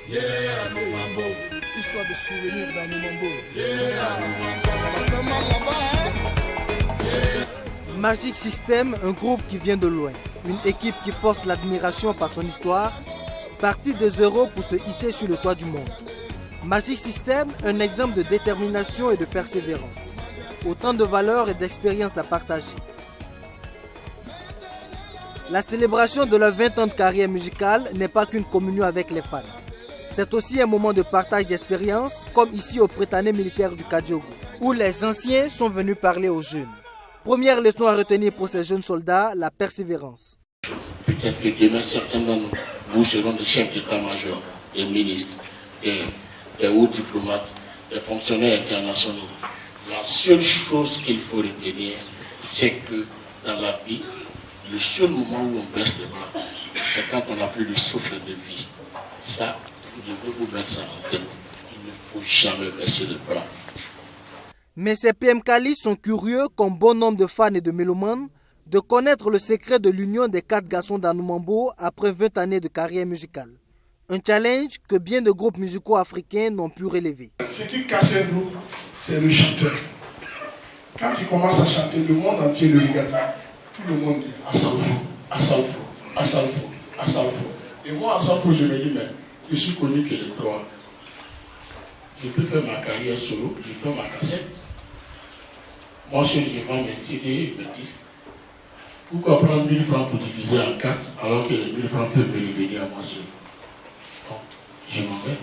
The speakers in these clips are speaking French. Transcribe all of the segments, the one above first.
Yeah, nos mambo. Histoire de souvenirs dans nos mambo. Magic System, un groupe qui vient de loin. Une équipe qui force l'admiration par son histoire. Parti de zéro pour se hisser sur le toit du monde. Magic System, un exemple de détermination et de persévérance. Autant de valeurs et d'expériences à partager. La célébration de leur 20 ans de carrière musicale n'est pas qu'une communion avec les fans. C'est aussi un moment de partage d'expériences, comme ici au Prétané militaire du Kadiogo, où les anciens sont venus parler aux jeunes. Première leçon à retenir pour ces jeunes soldats, la persévérance. Peut-être que demain, certains d'entre vous seront des chefs d'état-major, des ministres, des hauts diplomates, des fonctionnaires internationaux. La seule chose qu'il faut retenir, c'est que dans la vie, le seul moment où on baisse les bras, c'est quand on n'a plus le souffle de vie. Ça, je veux vous mettre ça en tête. Il ne faut jamais baisser les bras. Mais ces PM Kali sont curieux, comme bon nombre de fans et de mélomanes, de connaître le secret de l'union des 4 garçons d'Anoumambo après 20 années de carrière musicale. Un challenge que bien de groupes musicaux africains n'ont pu relever. Ce qui casse un groupe, c'est le chanteur. Quand il commence à chanter, le monde entier le regarde. Tout le monde dit Assalfo, Assalfo, Assalfo, Assalfo. Et moi, Assalfo, je me dis, mais je suis connu que les 3. Je peux faire ma carrière solo, je fais ma cassette. Moi, je vends mes CD, mes disques. Pourquoi prendre 1000 francs pour diviser en 4 alors que les 1000 francs peuvent me revenir à moi seul? Donc, je m'en vais.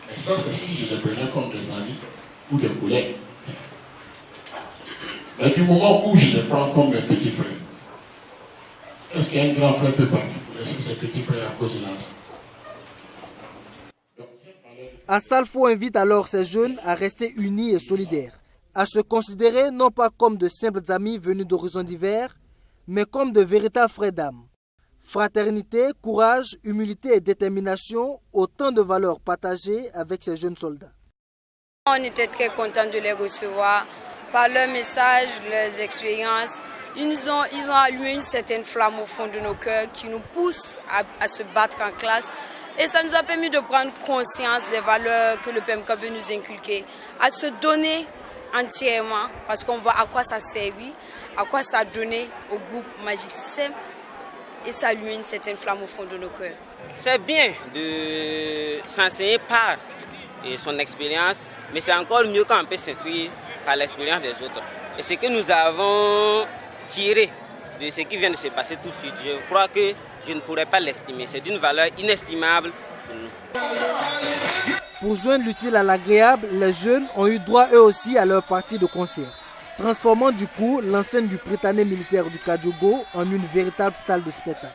Mais ça, c'est si je les prenais comme des amis ou des collègues. Mais du moment où je les prends comme mes petits frères, est-ce qu'un grand frère peut partir pour laisser ses petits frères à cause de l'argent? Assalfo invite alors ces jeunes à rester unis et solidaires, à se considérer non pas comme de simples amis venus d'horizons divers, mais comme de véritables frères d'âme. Fraternité, courage, humilité et détermination, autant de valeurs partagées avec ces jeunes soldats. On était très contents de les recevoir par leurs messages, leurs expériences. Ils ont allumé une certaine flamme au fond de nos cœurs qui nous pousse à se battre en classe. Et ça nous a permis de prendre conscience des valeurs que le PMK veut nous inculquer, à se donner entièrement, parce qu'on voit à quoi ça a servi, à quoi ça a donné au groupe Magic System, et ça allume une certaine flamme au fond de nos cœurs. C'est bien de s'enseigner par son expérience, mais c'est encore mieux quand on peut s'instruire par l'expérience des autres. Et ce que nous avons tiré de ce qui vient de se passer tout de suite, je crois que je ne pourrais pas l'estimer. C'est d'une valeur inestimable pour nous. Pour joindre l'utile à l'agréable, les jeunes ont eu droit eux aussi à leur partie de concert, transformant du coup l'enceinte du Prétané militaire du Kadiogo en une véritable salle de spectacle.